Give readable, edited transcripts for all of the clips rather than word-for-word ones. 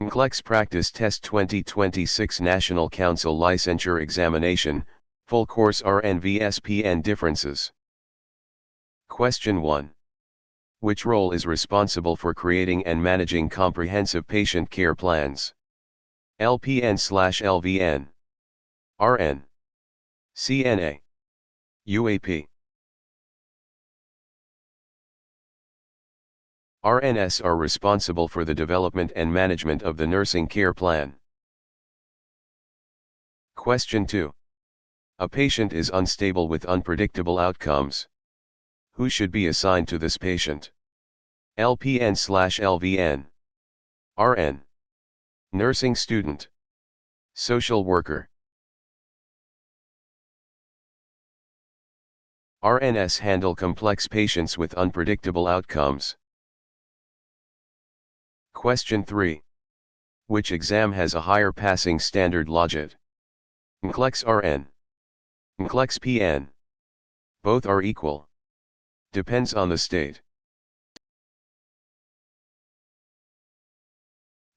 NCLEX Practice Test 2026 National Council Licensure Examination, Full Course RN vs PN Differences. Question 1. Which role is responsible for creating and managing comprehensive patient care plans? LPN/LVN, RN, CNA, UAP. RNs are responsible for the development and management of the nursing care plan. Question 2. A patient is unstable with unpredictable outcomes. Who should be assigned to this patient? LPN/LVN, RN, nursing student, social worker. RNs handle complex patients with unpredictable outcomes. Question 3. Which exam has a higher passing standard logit? NCLEX-RN, NCLEX-PN. Both are equal. Depends on the state.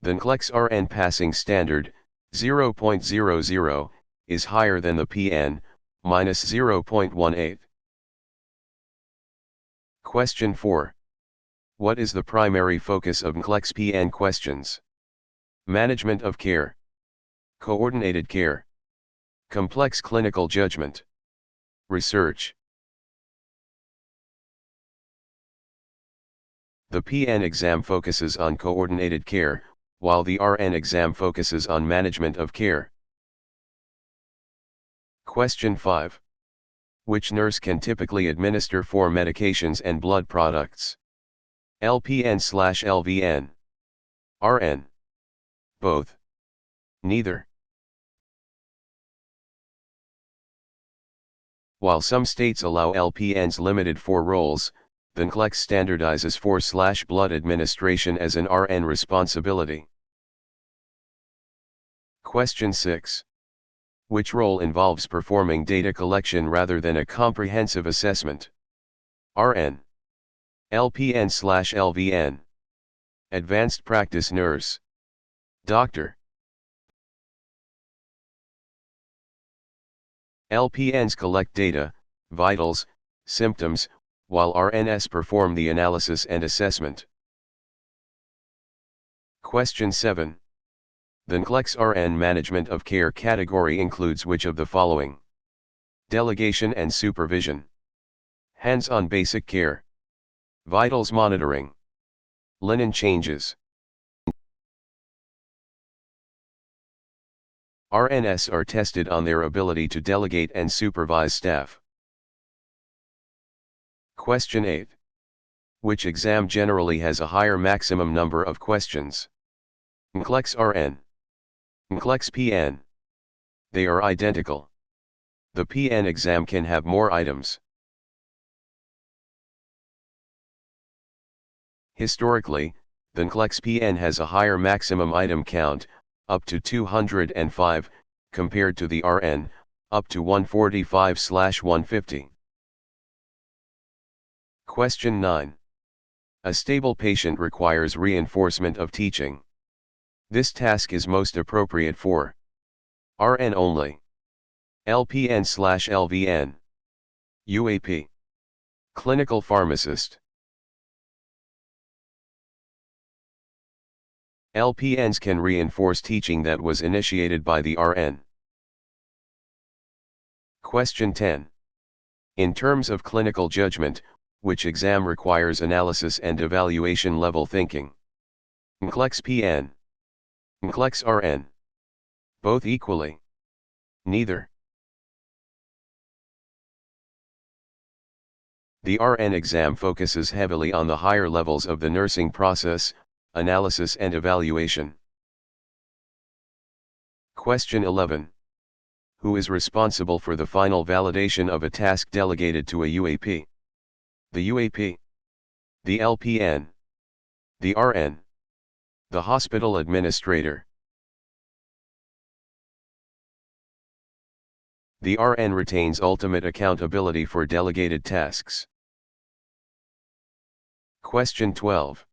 The NCLEX-RN passing standard, 0.00, is higher than the PN, -0.18. Question 4. What is the primary focus of NCLEX-PN questions? Management of care, coordinated care, complex clinical judgment, research. The PN exam focuses on coordinated care, while the RN exam focuses on management of care. Question 5. Which nurse can typically administer 4 medications and blood products? LPN/LVN, RN. Both. Neither. While some states allow LPNs limited 4 roles, the NCLEX standardizes 4/blood administration as an RN responsibility. Question 6. Which role involves performing data collection rather than a comprehensive assessment? RN, LPN/LVN, advanced practice nurse, doctor. LPNs collect data, vitals, symptoms, while RNs perform the analysis and assessment. Question 7. The NCLEX-RN management of care category includes which of the following? Delegation and supervision, hands-on basic care, vitals monitoring, linen changes. RNs are tested on their ability to delegate and supervise staff. Question 8. Which exam generally has a higher maximum number of questions? NCLEX-RN, NCLEX-PN. They are identical. The PN exam can have more items. Historically, the NCLEX-PN has a higher maximum item count, up to 205, compared to the RN, up to 145/150. Question 9. A stable patient requires reinforcement of teaching. This task is most appropriate for RN only, LPN/LVN, UAP, clinical pharmacist. LPNs can reinforce teaching that was initiated by the RN. Question 10. In terms of clinical judgment, which exam requires analysis and evaluation level thinking? NCLEX-PN, NCLEX-RN. Both equally. Neither. The RN exam focuses heavily on the higher levels of the nursing process, analysis and evaluation. Question 11. Who is responsible for the final validation of a task delegated to a UAP? The UAP, the LPN, the RN, the hospital administrator. The RN retains ultimate accountability for delegated tasks. Question 12.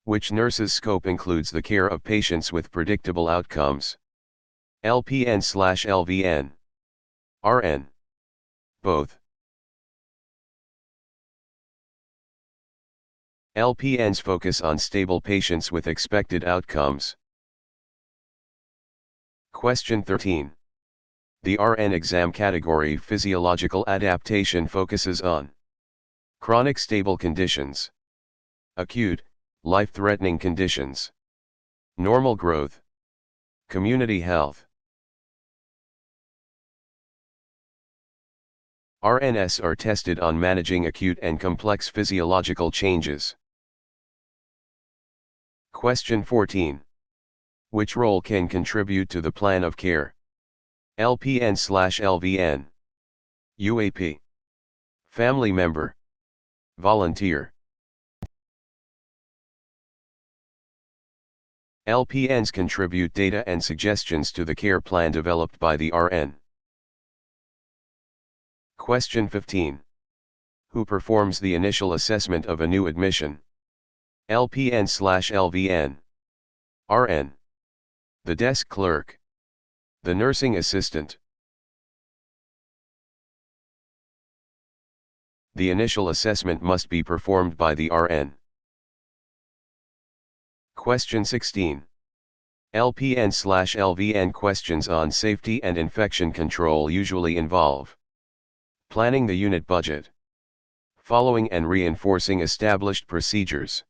Which nurse's scope includes the care of patients with predictable outcomes? LPN/LVN. RN. Both. LPNs focus on stable patients with expected outcomes. Question 13. The RN exam category physiological adaptation focuses on chronic stable conditions, acute, life-threatening conditions, normal growth, community health. RNs are tested on managing acute and complex physiological changes. Question 14. Which role can contribute to the plan of care? LPN/LVN. UAP. Family member. Volunteer. LPNs contribute data and suggestions to the care plan developed by the RN. Question 15. Who performs the initial assessment of a new admission? LPN/LVN. RN. The desk clerk. The nursing assistant. The initial assessment must be performed by the RN. Question 16. LPN/LVN questions on safety and infection control usually involve planning the unit budget, following and reinforcing established procedures,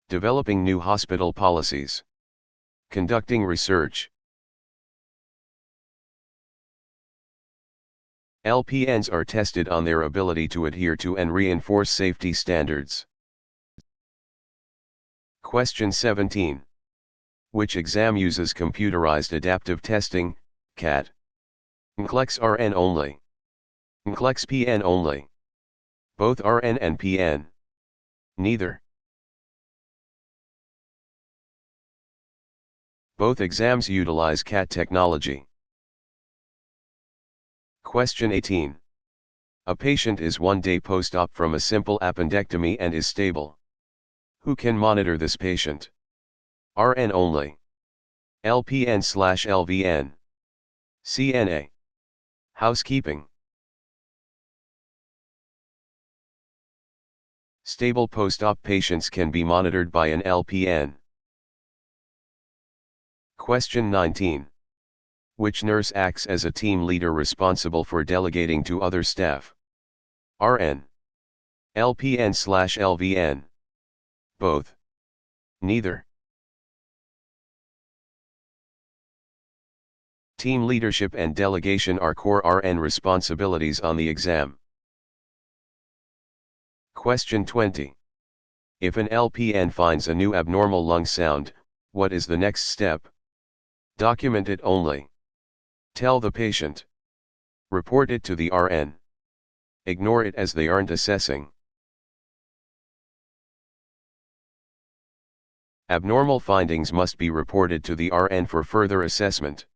developing new hospital policies, conducting research. LPNs are tested on their ability to adhere to and reinforce safety standards. Question 17. Which exam uses computerized adaptive testing, CAT? NCLEX-RN only. NCLEX-PN only. Both RN and PN. Neither. Both exams utilize CAT technology. Question 18. A patient is 1 day post-op from a simple appendectomy and is stable. Who can monitor this patient? RN only. LPN/LVN. CNA. Housekeeping. Stable post-op patients can be monitored by an LPN. Question 19. Which nurse acts as a team leader responsible for delegating to other staff? RN. LPN/LVN. Both. Neither. Team leadership and delegation are core RN responsibilities on the exam. Question 20. If an LPN finds a new abnormal lung sound, what is the next step? Document it only. Tell the patient. Report it to the RN. Ignore it as they aren't assessing. Abnormal findings must be reported to the RN for further assessment.